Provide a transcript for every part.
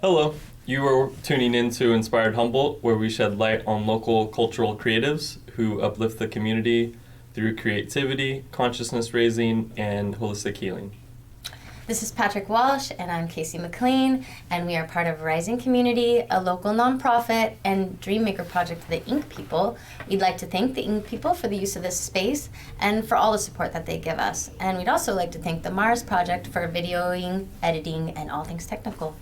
Hello, you are tuning into Inspired Humboldt, where we shed light on local cultural creatives who uplift the community through creativity, consciousness raising, and holistic healing. This is Patrick Walsh, and I'm Casey McLean, and we are part of Rising Community, a local nonprofit and Dreammaker project for the Ink People. We'd like to thank the Ink People for the use of this space and for all the support that they give us. And we'd also like to thank the Mars Project for videoing, editing, and all things technical.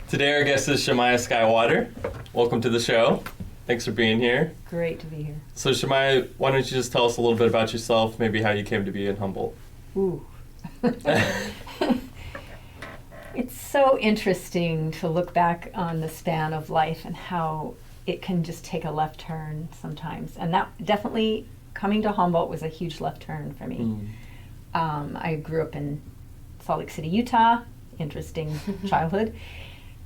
Today our guest is Shemaia Skywater. Welcome to the show. Thanks for being here. Great to be here. So Shemaia, why don't you just tell us a little bit about yourself, maybe how you came to be in Humboldt? Ooh. It's so interesting to look back on the span of life and how it can just take a left turn sometimes. And that definitely, coming to Humboldt was a huge left turn for me. I grew up in Salt Lake City, Utah. Interesting childhood.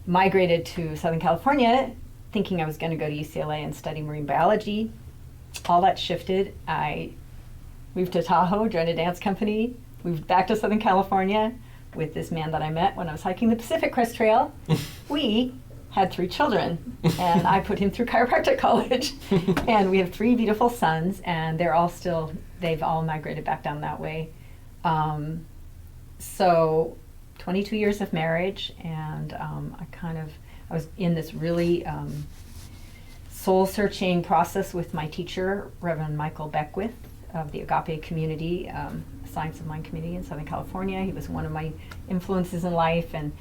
Migrated to Southern California thinking I was going to go to UCLA and study marine biology. All that shifted. I moved to Tahoe, joined a dance company, moved back to Southern California with this man that I met when I was hiking the Pacific Crest Trail. We had 3 children, and I put him through chiropractic college. And we have 3 beautiful sons, and they've all migrated back down that way. So 22 years of marriage, and I was in this really soul-searching process with my teacher, Reverend Michael Beckwith of the Agape community, Science of Mind community in Southern California. He was one of my influences in life, and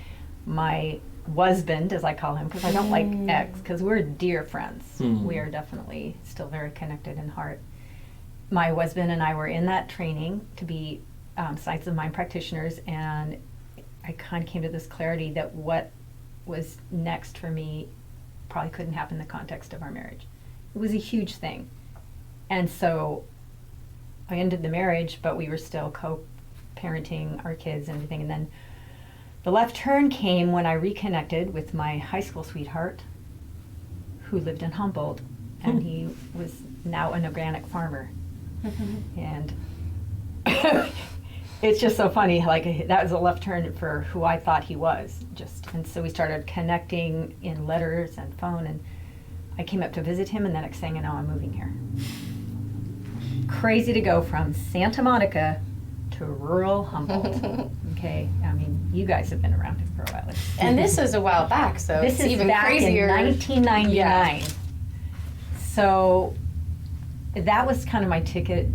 my husband, as I call him, because I don't like ex, because we're dear friends. We are definitely still very connected in heart. My husband and I were in that training to be Science of Mind practitioners, and I kind of came to this clarity that what was next for me probably couldn't happen in the context of our marriage. It was a huge thing. And so I ended the marriage, but we were still co-parenting our kids and everything. And then the left turn came when I reconnected with my high school sweetheart who lived in Humboldt, and he was now an organic farmer. And it's just so funny, like that was a left turn for who I thought he was, and so we started connecting in letters and phone, and I came up to visit him, and the next thing I know, I'm moving here. Crazy to go from Santa Monica to rural Humboldt. Okay, I mean, you guys have been around it for a while. And this was a while back, so this it's is even back crazier. in 1999. Yeah. So that was kind of my ticket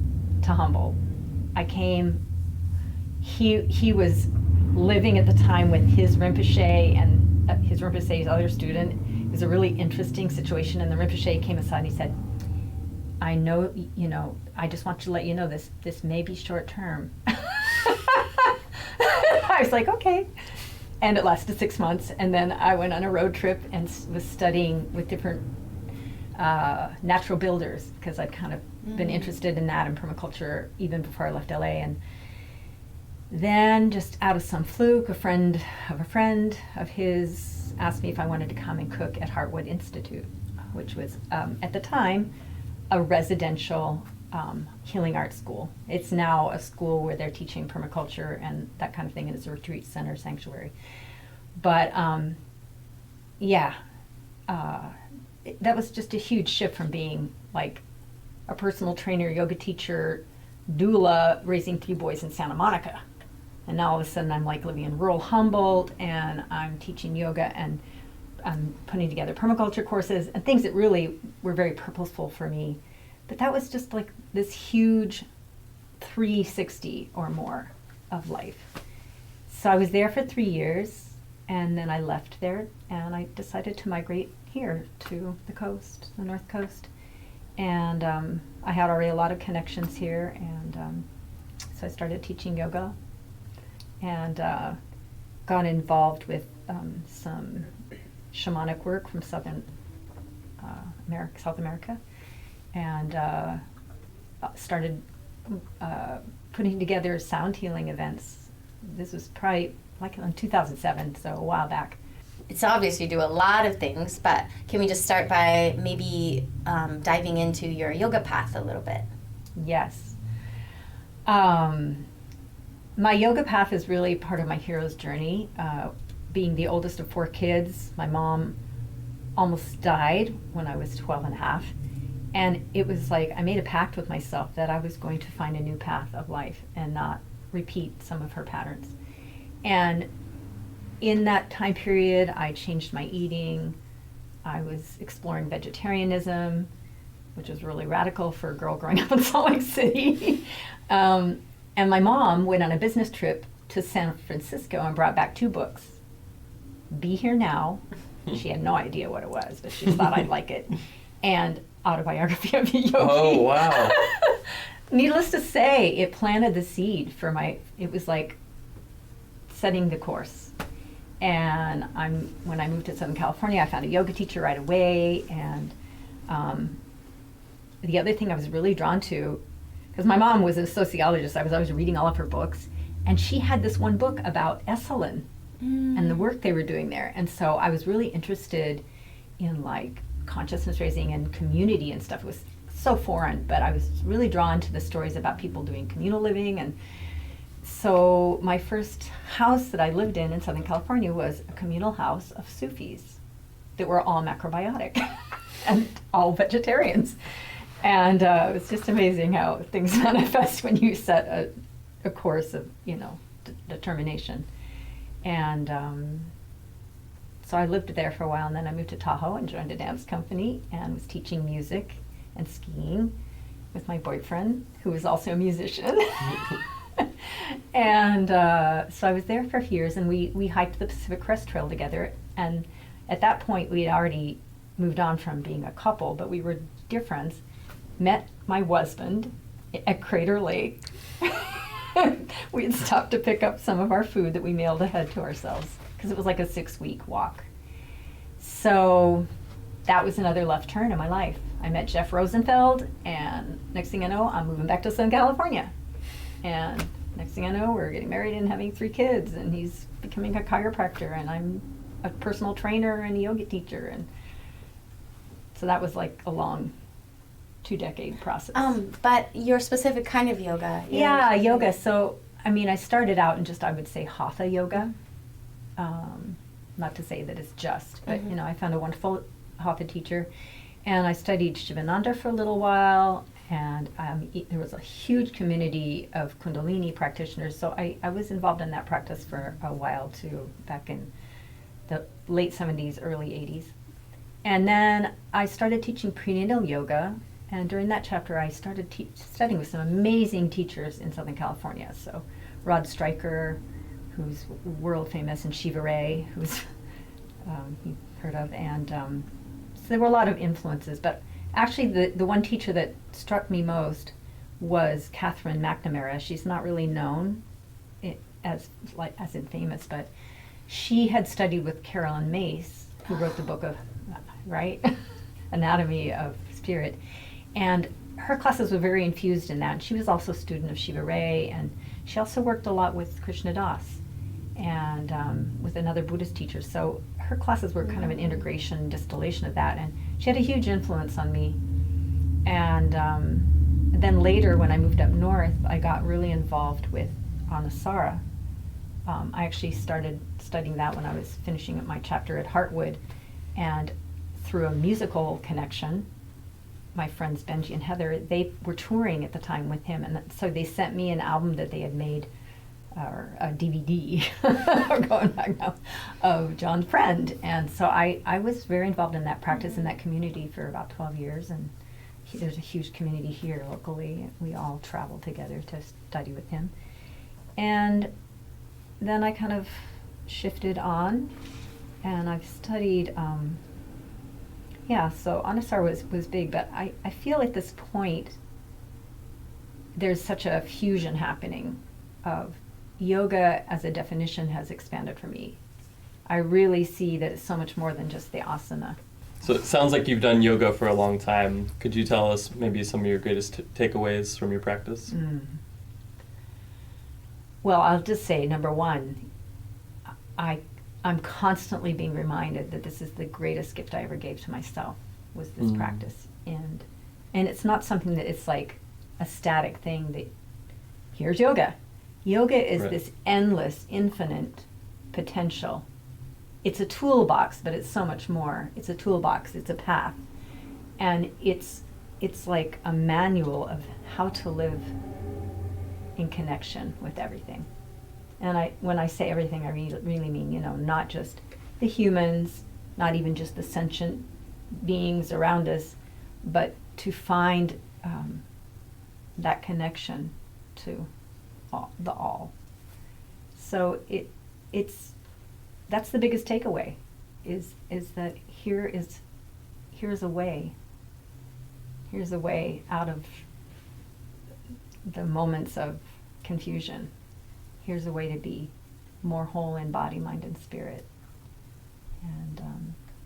to Humboldt. I came. He was living at the time with his Rinpoche and his Rinpoche's other student. It was a really interesting situation, and the Rinpoche came aside and he said, I know, I just want to let you know this may be short term. I was like, okay. And it lasted 6 months, and then I went on a road trip and was studying with different natural builders, because I'd kind of been interested in that and permaculture even before I left LA. And then, just out of some fluke, a friend of his asked me if I wanted to come and cook at Heartwood Institute, which was, at the time, a residential healing arts school. It's now a school where they're teaching permaculture and that kind of thing, and it's a retreat center, sanctuary. But, that was just a huge shift from being like a personal trainer, yoga teacher, doula, raising 3 boys in Santa Monica. And now all of a sudden I'm like living in rural Humboldt, and I'm teaching yoga, and I'm putting together permaculture courses and things that really were very purposeful for me. But that was just like this huge 360 or more of life. So I was there for 3 years, and then I left there, and I decided to migrate here to the coast, the North Coast. And I had already a lot of connections here, and so I started teaching yoga, and got involved with some shamanic work from South America, and started putting together sound healing events. This was probably like in 2007, so a while back. It's obvious you do a lot of things, but can we just start by maybe diving into your yoga path a little bit? Yes. my yoga path is really part of my hero's journey. Being the oldest of 4 kids, my mom almost died when I was 12 and a half. And it was like I made a pact with myself that I was going to find a new path of life and not repeat some of her patterns. And in that time period, I changed my eating. I was exploring vegetarianism, which was really radical for a girl growing up in Salt Lake City. And my mom went on a business trip to San Francisco and brought back 2 books. Be Here Now. She had no idea what it was, but she thought I'd like it. And Autobiography of a Yogi. Oh, wow. Needless to say, it planted the seed for it was like setting the course. And when I moved to Southern California, I found a yoga teacher right away. And the other thing I was really drawn to, because my mom was a sociologist, I was always reading all of her books, and she had this one book about Esalen and the work they were doing there. And so I was really interested in like consciousness raising and community and stuff. It was so foreign, but I was really drawn to the stories about people doing communal living. And so my first house that I lived in Southern California was a communal house of Sufis that were all macrobiotic and all vegetarians. And it was just amazing how things manifest when you set a course of, determination. And so I lived there for a while, and then I moved to Tahoe and joined a dance company and was teaching music and skiing with my boyfriend, who was also a musician. And so I was there for a few years, and we hiked the Pacific Crest Trail together. And at that point, we had already moved on from being a couple, but we were dear friends. Met my husband at Crater Lake. We had stopped to pick up some of our food that we mailed ahead to ourselves, because it was like a 6-week walk. So that was another left turn in my life. I met Jeff Rosenfeld, and next thing I know, I'm moving back to Southern California. And next thing I know, we're getting married and having 3 kids, and he's becoming a chiropractor, and I'm a personal trainer and a yoga teacher. And so that was like a long 2-decade process. But your specific kind of yoga. Yeah, yoga. So, I started out in just, I would say, hatha yoga. Not to say that it's just, but, I found a wonderful hatha teacher. And I studied Shivananda for a little while. And there was a huge community of Kundalini practitioners. So I was involved in that practice for a while, too, back in the late 70s, early 80s. And then I started teaching prenatal yoga. And during that chapter, I started studying with some amazing teachers in Southern California. So Rod Stryker, who's world famous, and Shiva Ray, who's you've heard of. And so there were a lot of influences. But actually, the one teacher that struck me most was Catherine McNamara. She's not really known as in famous, but she had studied with Carolyn Mace, who wrote the book of, Anatomy of Spirit. And her classes were very infused in that. And she was also a student of Shiva Ray, and she also worked a lot with Krishna Das and with another Buddhist teacher. So her classes were kind of an integration, distillation of that. And she had a huge influence on me. And then later, when I moved up north, I got really involved with Anusara. I actually started studying that when I was finishing up my chapter at Heartwood. And through a musical connection, my friends Benji and Heather, they were touring at the time with him, and so they sent me an album that they had made, or a DVD, going back now, of John Friend. And so I was very involved in that practice, in that community for about 12 years, and there's a huge community here locally. We all travel together to study with him. And then I kind of shifted on, and I've studied so Anusara was big, but I feel at this point there's such a fusion happening of yoga as a definition has expanded for me. I really see that it's so much more than just the asana. So it sounds like you've done yoga for a long time. Could you tell us maybe some of your greatest takeaways from your practice? Well, I'll just say, number one, I'm constantly being reminded that this is the greatest gift I ever gave to myself, was this practice. And it's not something that it's like a static thing that, here's yoga. Yoga is Right. this endless, infinite potential. It's a toolbox, but it's so much more. It's a toolbox, it's a path. And it's like a manual of how to live in connection with everything. And when I say everything, I really mean, you know, not just the humans, not even just the sentient beings around us, but to find that connection to the all. So that's the biggest takeaway, is that here's a way. Here's a way out of the moments of confusion. Here's a way to be more whole in body, mind, and spirit.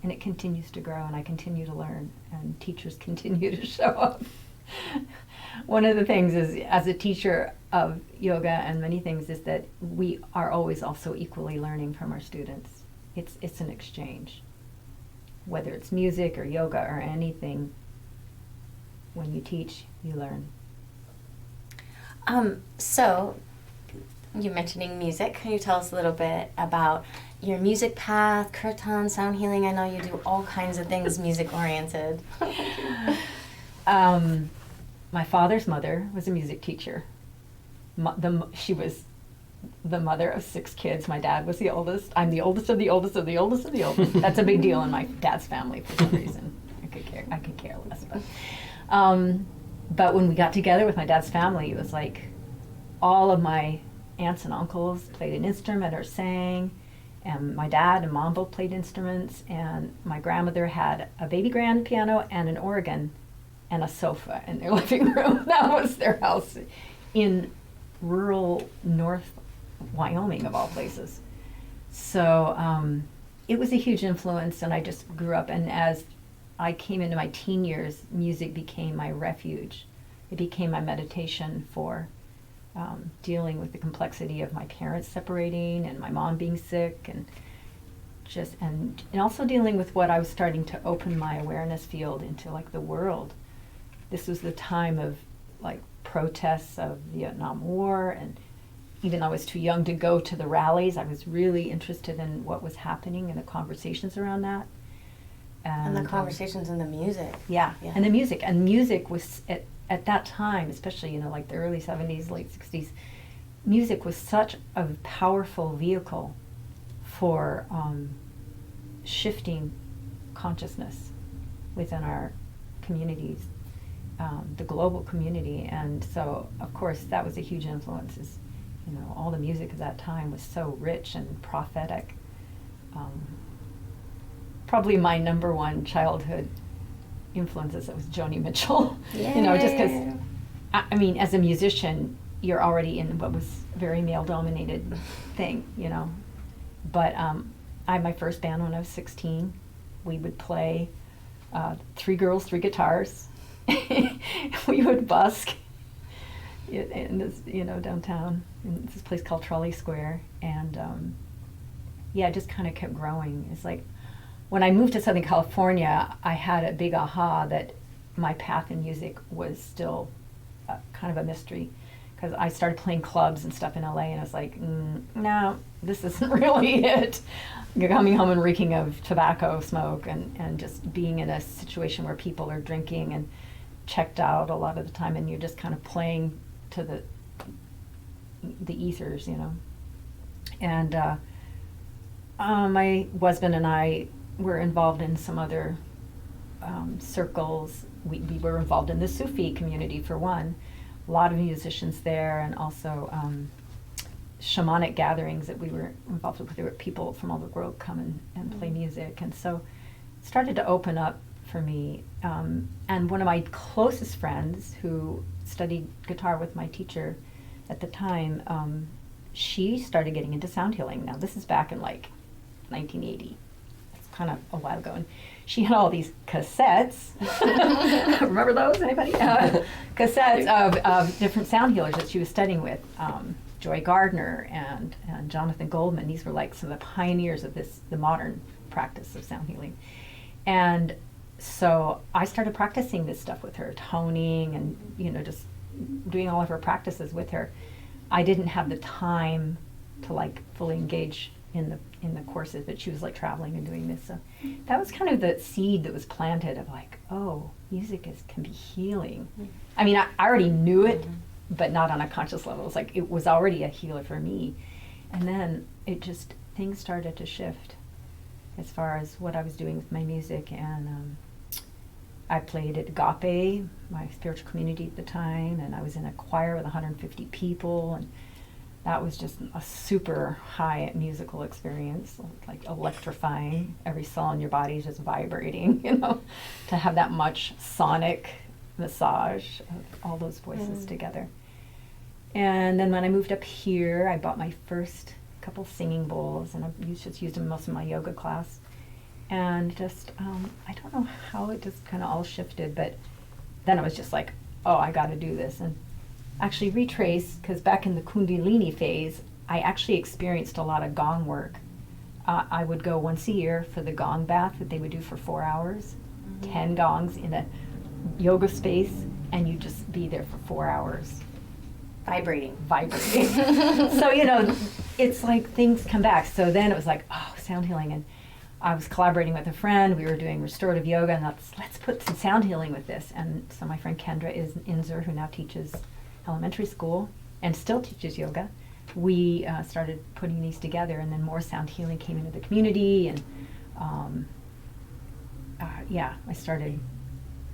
And it continues to grow, and I continue to learn, and teachers continue to show up. One of the things is, as a teacher of yoga and many things, is that we are always also equally learning from our students. It's an exchange. Whether it's music or yoga or anything, when you teach, you learn. So, you're mentioning music. Can you tell us a little bit about your music path, kirtan, sound healing? I know you do all kinds of things music-oriented. My father's mother was a music teacher. She was the mother of 6 kids. My dad was the oldest. I'm the oldest of the oldest of the oldest of the oldest. That's a big deal in my dad's family for some reason. I could care less. But when we got together with my dad's family, it was like all of my aunts and uncles played an instrument or sang, and my dad and mom both played instruments, and my grandmother had a baby grand piano and an organ and a sofa in their living room. That was their house in rural North Wyoming, of all places. So it was a huge influence, and I just grew up, and as I came into my teen years, music became my refuge. It became my meditation for dealing with the complexity of my parents separating and my mom being sick, and also dealing with what I was starting to open my awareness field into, like the world. This was the time of like protests of the Vietnam War, and even though I was too young to go to the rallies, I was really interested in what was happening and the conversations around that. And the conversations and the music. Yeah, and the music. And music was, at that time, especially, you know, like the early 70s, late 60s, music was such a powerful vehicle for shifting consciousness within our communities, the global community. And so, of course, that was a huge influence. You know, all the music of that time was so rich and prophetic. Probably my number one childhood influences, it was Joni Mitchell. You know, just because, I mean, as a musician, you're already in what was very male-dominated thing, you know. But I had my first band when I was 16. We would play 3 girls, 3 guitars. We would busk in this, you know, downtown, in this place called Trolley Square. And it just kind of kept growing. It's like, when I moved to Southern California, I had a big aha that my path in music was still kind of a mystery, because I started playing clubs and stuff in LA, and I was like, no, this isn't really it. Coming home and reeking of tobacco smoke, and just being in a situation where people are drinking and checked out a lot of the time, and you're just kind of playing to the ethers, you know. And my husband and I were involved in some other circles. We were involved in the Sufi community, for one. A lot of musicians there, and also shamanic gatherings that we were involved with. There were people from all the world come and play music. And so it started to open up for me. And one of my closest friends, who studied guitar with my teacher at the time, she started getting into sound healing. Now, this is back in like 1980. Kind of a while ago, and she had all these cassettes. Remember those, anybody? Cassettes of different sound healers that she was studying with, Joy Gardner and Jonathan Goldman. These were like some of the pioneers of the modern practice of sound healing. And so I started practicing this stuff with her, toning, and, you know, just doing all of her practices with her. I didn't have the time to like fully engage in the courses, but she was like traveling and doing this. So that was kind of the seed that was planted of like, oh, music can be healing. I mean, I already knew it, but not on a conscious level. It was like, it was already a healer for me. And then things started to shift as far as what I was doing with my music. And I played at Agape, my spiritual community at the time, and I was in a choir with 150 people, and that was just a super high musical experience, like electrifying. Every cell in your body is just vibrating, to have that much sonic massage of all those voices together. And then when I moved up here, I bought my first couple singing bowls, and I just used them most of my yoga class. And just, I don't know how it just kind of all shifted, but then I was just like, oh, I got to do this. And actually retrace, because back in the Kundalini phase, I actually experienced a lot of gong work. I would go once a year for the gong bath that they would do for 4 hours, 10 gongs in a yoga space, and you just be there for 4 hours. Vibrating. So, it's like things come back. So then it was like, oh, sound healing. And I was collaborating with a friend. We were doing restorative yoga, and let's put some sound healing with this. And so my friend Kendra is Inzer, who now teaches elementary school and still teaches yoga. We started putting these together, and then more sound healing came into the community, and I started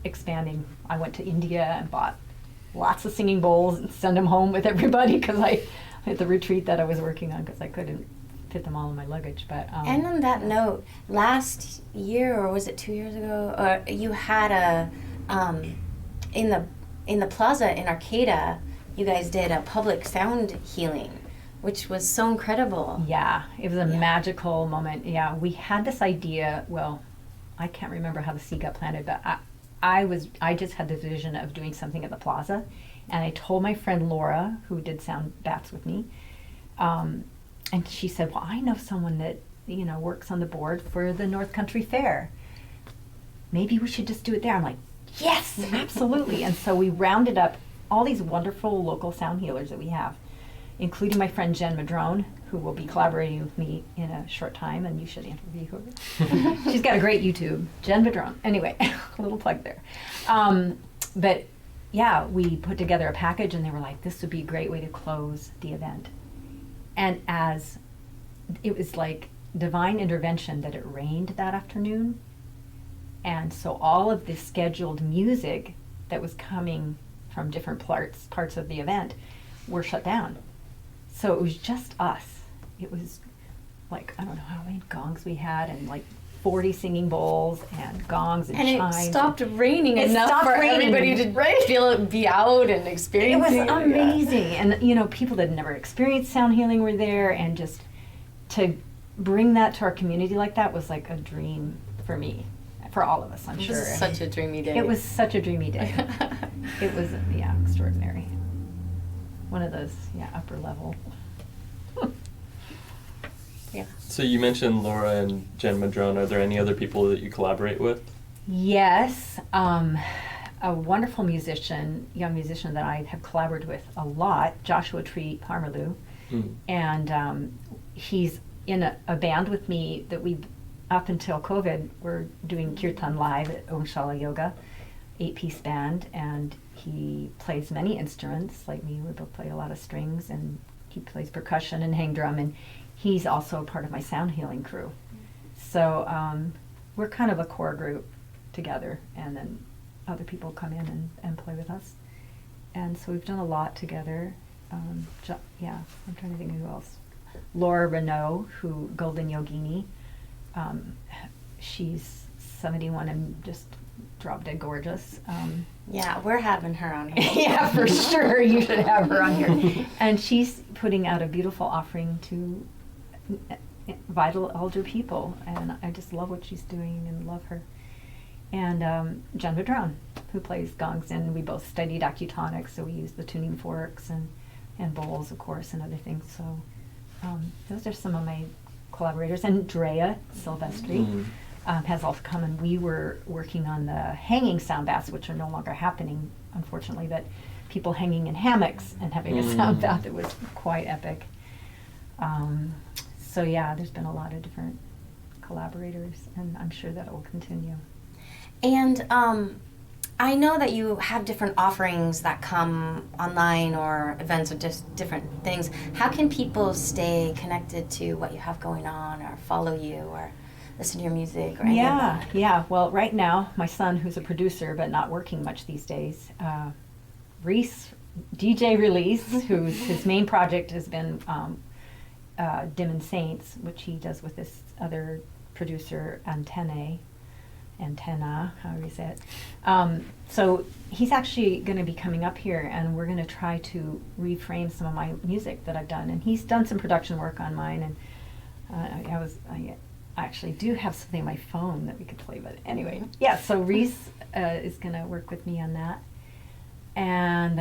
expanding. I went to India and bought lots of singing bowls and sent them home with everybody because I at the retreat that I was working on, because I couldn't fit them all in my luggage. But and on that note, last year, or was it 2 years ago, you had a in the plaza in Arcata, you guys did a public sound healing, which was so incredible. Yeah, it was a magical moment. Yeah, we had this idea. Well, I can't remember how the seed got planted, but I just had this vision of doing something at the plaza, and I told my friend Laura, who did sound baths with me, and she said, well, I know someone that works on the board for the North Country Fair. Maybe we should just do it there. I'm like, yes, absolutely. And so we rounded up all these wonderful local sound healers that we have, including my friend Jen Madrone, who will be collaborating with me in a short time, and you should interview her. She's got a great YouTube, Jen Madrone. Anyway, a little plug there. But yeah, we put together a package, and they were like, this would be a great way to close the event. And as it was like divine intervention that it rained that afternoon, and so all of the scheduled music that was coming from different parts of the event were shut down. So it was just us. It was like, I don't know how many gongs we had, and like 40 singing bowls and gongs and chimes. And it stopped raining enough for everybody to be out and experience it. It was amazing. And people that had never experienced sound healing were there, and just to bring that to our community like that was like a dream for me, for all of us, I'm sure. It was such a dreamy day. It was such a dreamy day. It was, extraordinary. One of those, upper level. Yeah. So you mentioned Laura and Jen Madrone. Are there any other people that you collaborate with? Yes. A wonderful musician, young musician that I have collaborated with a lot, Joshua Tree Parmalu. And he's in a band with me that we, up until COVID, were doing kirtan live at Om Shala Yoga, 8-piece band, and he plays many instruments like me. We both play a lot of strings, and he plays percussion and hang drum, and he's also part of my sound healing crew. So we're kind of a core group together, and then other people come in and play with us. And so we've done a lot together. I'm trying to think of who else. Laura Renault, who Golden Yogini, she's 71 and just drop dead gorgeous. Yeah, we're having her on here. Yeah, for sure, you should have her on here. And she's putting out a beautiful offering to vital elder people, and I just love what she's doing and love her. And Jen Madrone, who plays gongs, and we both studied acutonics, so we use the tuning forks and bowls, of course, and other things. So those are some of my collaborators. And Drea Silvestri has also come, and we were working on the hanging sound baths, which are no longer happening, unfortunately, but people hanging in hammocks and having a sound bath that was quite epic. So yeah, there's been a lot of different collaborators, and I'm sure that it will continue. And I know that you have different offerings that come online or events or just different things. How can people stay connected to what you have going on or follow you or listen to your music or any of that? Yeah. Well, right now, my son, who's a producer but not working much these days, Reese, DJ Release, his main project has been Dim and Saints, which he does with this other producer, Antenna, however you say it. So he's actually going to be coming up here, and we're going to try to reframe some of my music that I've done. And he's done some production work on mine, and I actually do have something on my phone that we could play. But anyway, yeah. So Reese is going to work with me on that, and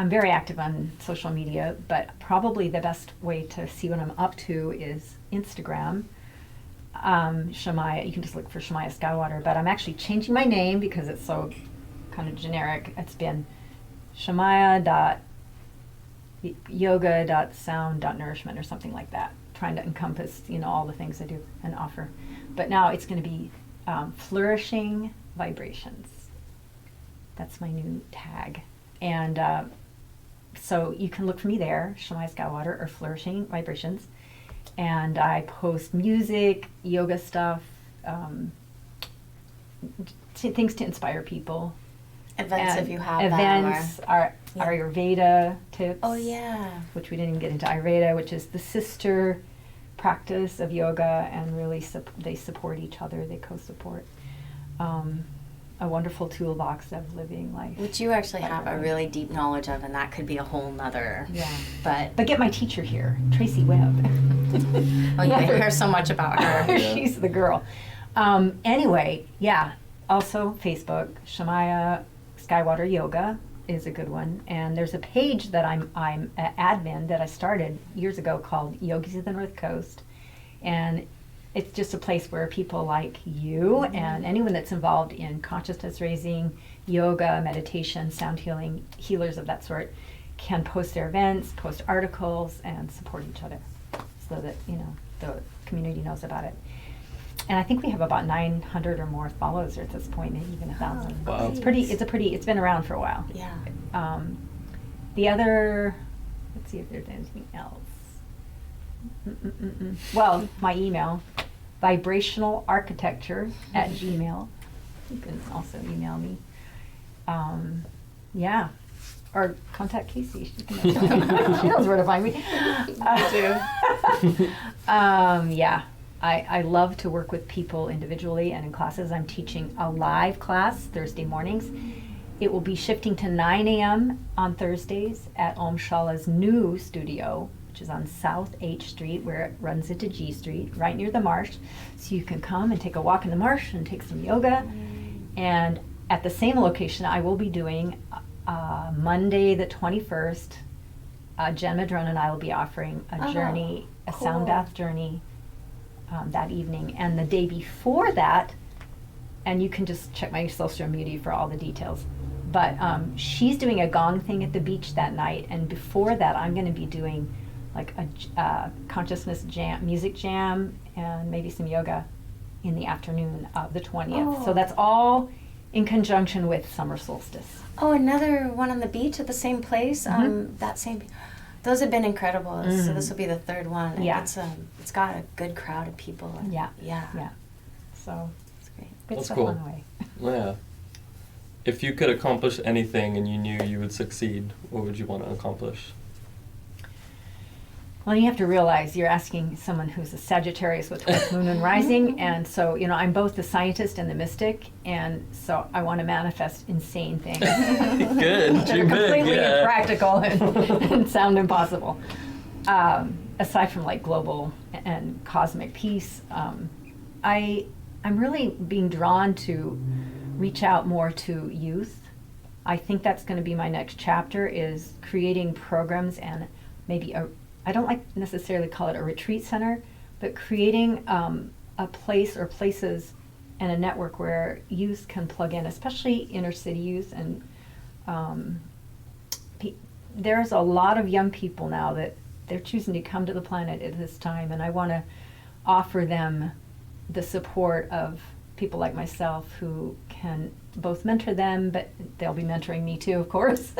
I'm very active on social media, but probably the best way to see what I'm up to is Instagram. Shemaia, you can just look for Shemaia Skywater, but I'm actually changing my name because it's so kind of generic. It's been shemaia.yoga.sound.nourishment or something like that, trying to encompass, all the things I do and offer. But now it's going to be flourishing vibrations. That's my new tag. And so you can look for me there, Shemaia Skywater, or Flourishing Vibrations. And I post music, yoga stuff, things to inspire people. Events, and if you have events, them. our Ayurveda tips. Oh, yeah. Which we didn't even get into Ayurveda, which is the sister practice of yoga, and really they support each other, they co-support. A wonderful toolbox of living life. Which you actually have a really deep knowledge of, and that could be a whole nother. Yeah. But get my teacher here, Tracy Webb. Oh, you hear so much about her. Yeah. She's the girl. Anyway, yeah. Also, Facebook, Shemaia Skywater Yoga is a good one, and there's a page that I'm an admin that I started years ago called Yogis of the North Coast, and it's just a place where people like you and anyone that's involved in consciousness raising, yoga, meditation, sound healing, healers of that sort, can post their events, post articles, and support each other so that, the community knows about it. And I think we have about 900 or more followers at this point, maybe even 1,000. Wow. It's been around for a while. Yeah. The other, let's see if there's anything else. Well, my email, vibrationalarchitecture@gmail. You can also email me. Yeah. Or contact Casey. She knows where to find me. Yeah. I love to work with people individually and in classes. I'm teaching a live class Thursday mornings. It will be shifting to 9 a.m. on Thursdays at Om Shala's new studio, which is on South H Street, where it runs into G Street, right near the marsh. So you can come and take a walk in the marsh and take some yoga. And at the same location, I will be doing Monday the 21st. Jen Madrone and I will be offering a journey, a sound bath journey that evening. And the day before that, and you can just check my social media for all the details, but she's doing a gong thing at the beach that night. And before that, I'm going to be doing like a consciousness jam, music jam, and maybe some yoga in the afternoon of the 20th. So that's all in conjunction with summer solstice. Oh, another one on the beach at the same place. That same. Those have been incredible. So this will be the third one. And Yeah. it's got a good crowd of people. And Yeah. Yeah. So It's great. good That's stuff cool. on the way. Yeah. If you could accomplish anything and you knew you would succeed, what would you want to accomplish? Well, you have to realize you're asking someone who's a Sagittarius with 12th moon and rising, and so, I'm both the scientist and the mystic, and so I want to manifest insane things. Good. That Dream are big, completely yeah. impractical and sound impossible. Aside from like global and cosmic peace, I'm really being drawn to reach out more to youth. I think that's going to be my next chapter, is creating programs and maybe I don't like necessarily call it a retreat center, but creating a place or places and a network where youth can plug in, especially inner city youth. And there's a lot of young people now that they're choosing to come to the planet at this time, and I want to offer them the support of people like myself who can both mentor them, but they'll be mentoring me too, of course,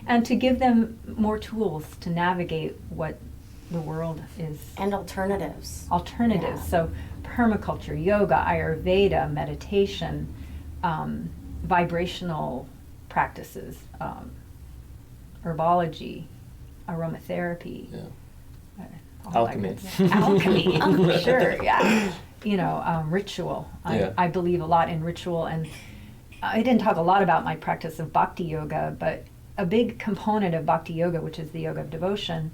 and to give them more tools to navigate what the world is. And alternatives. Alternatives. Yeah. So permaculture, yoga, Ayurveda, meditation, vibrational practices, herbology, aromatherapy. Yeah. all that Alchemy. good- Alchemy, sure, yeah. You know, ritual. Yeah. I believe a lot in ritual, and I didn't talk a lot about my practice of bhakti yoga, but a big component of bhakti yoga, which is the yoga of devotion,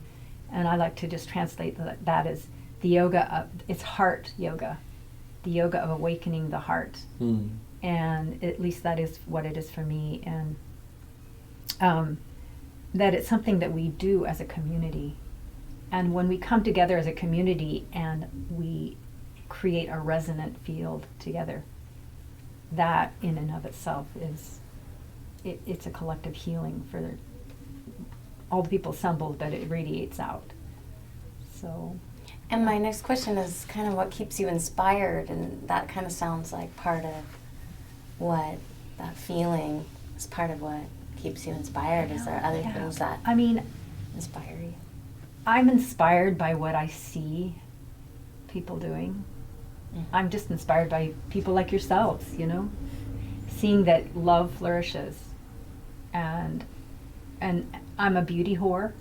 and I like to just translate that as the yoga of, it's heart yoga, the yoga of awakening the heart. Mm. And at least that is what it is for me, and that it's something that we do as a community. And when we come together as a community and we create a resonant field together, that in and of itself is, it's a collective healing for all the people assembled, but it radiates out. So. And my next question is kind of what keeps you inspired, and that kind of sounds like part of what, that feeling is part of what keeps you inspired. Is there other things that I mean, inspire you? I'm inspired by what I see people doing. Mhm. I'm just inspired by people like yourselves, you know, seeing that love flourishes. And I'm a beauty whore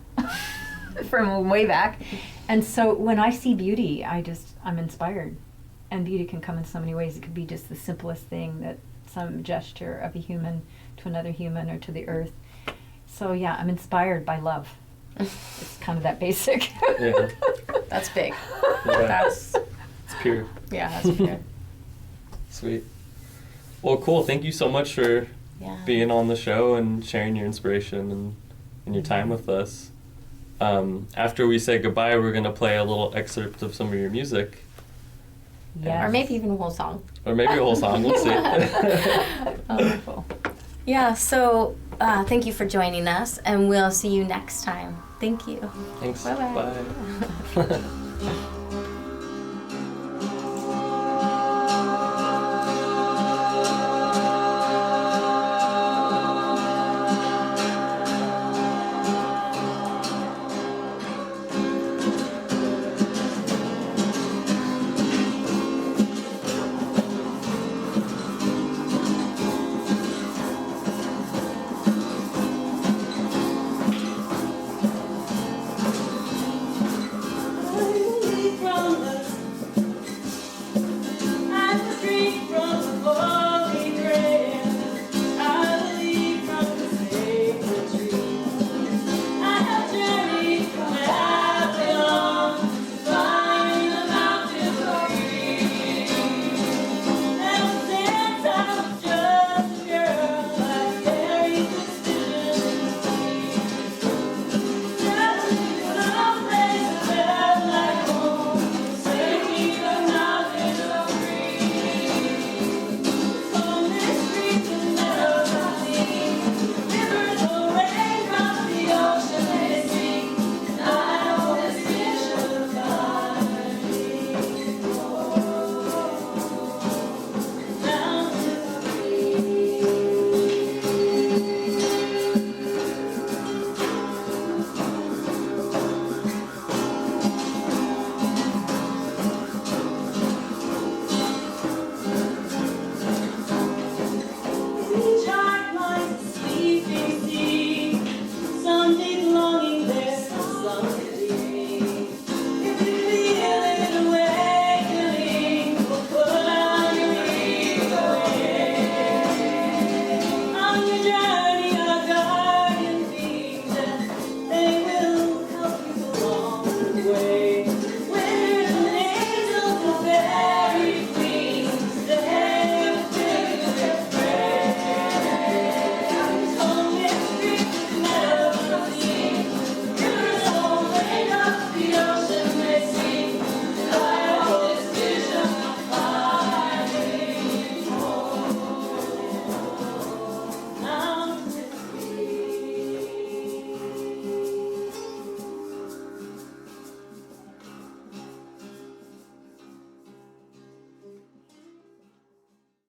from way back. And so when I see beauty, I'm inspired. And beauty can come in so many ways. It could be just the simplest thing, that some gesture of a human to another human or to the earth. So yeah, I'm inspired by love. It's kind of that basic. Yeah. That's big. Yeah. That's, It's pure. yeah, that's pure. Sweet. Well, cool. Thank you so much for Yeah. being on the show and sharing your inspiration and your time with us. After we say goodbye, we're going to play a little excerpt of some of your music. Yes. Or maybe even a whole song. Or maybe a whole song. We'll see. Wonderful. Yeah, so thank you for joining us, and we'll see you next time. Thank you. Thanks. Bye-bye. Bye.